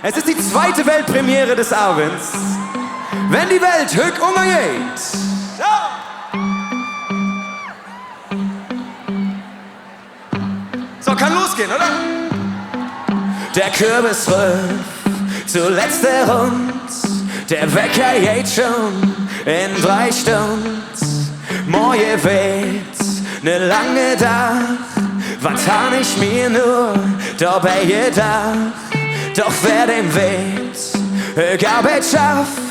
Es ist die zweite Weltpremiere des Abends. Wenn die Welt höck umgeht. So, kann losgehen, oder? Der Kürbis rührt zuletzt der Rund. Der Wecker geht schon in 3 Stunden. Morgen wird ne lange Tag. Was han ich mir nur dabei gedacht? Doch wer den Weg Arbeit schafft,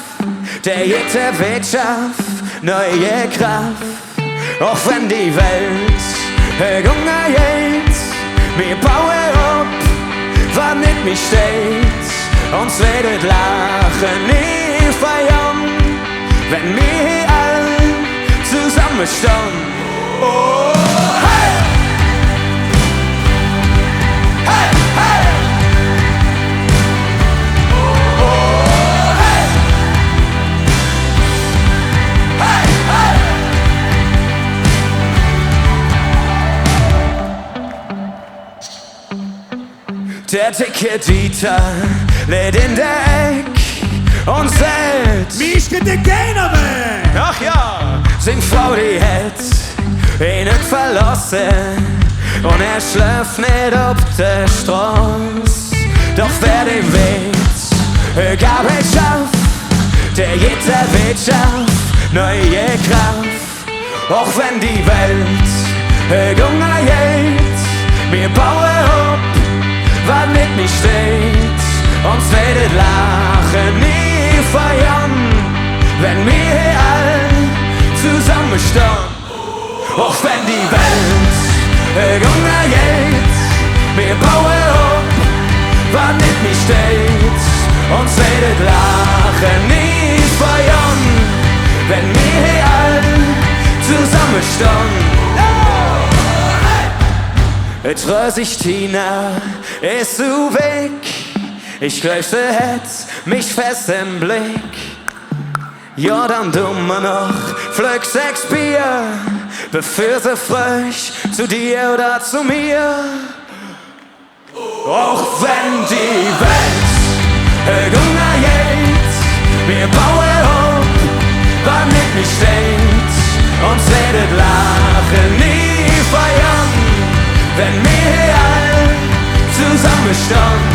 der jede Wirtschaft neue Kraft. Auch wenn die Welt Hunger geht, wir bauen ab, was nicht mich steht. Uns werdet lachen nie feiern, wenn wir all zusammenstehen. Oh, hey! Hey, hey! Oh, hey! Hey, hey! Der dicke Dieter lädt in der Eck und sagt: Mich geht der keiner weg! Ach ja, sing Frau, die hat ihn nicht verlassen und er schläft nicht auf der Straße. Doch wer den Weg Arbeit schafft, der jeder Wirtschaft neue Kraft. Auch wenn die Welt Hunger geht, wir bauen ab, was mit mir steht. Uns werdet lachen nie feiern, wenn wir hier all zusammenstehen. Auch wenn die Welt Hunger geht, wir bauen ab, was mit mir steht. Uns werdet lachen nie feiern, wenn wir hier all zusammenstehen. Jetzt röhr sich Tina, ist du weg. Ich glaub, sie hat mich fest im Blick. Ja, dann dummer noch, flöck 6 Bier, bevor sie frisch zu dir oder zu mir. Auch wenn die Welt Hunger geht, wir bauen ab, was mit mir steht. Uns werdet lachen nie feiern, wenn wir all zusammenstehen.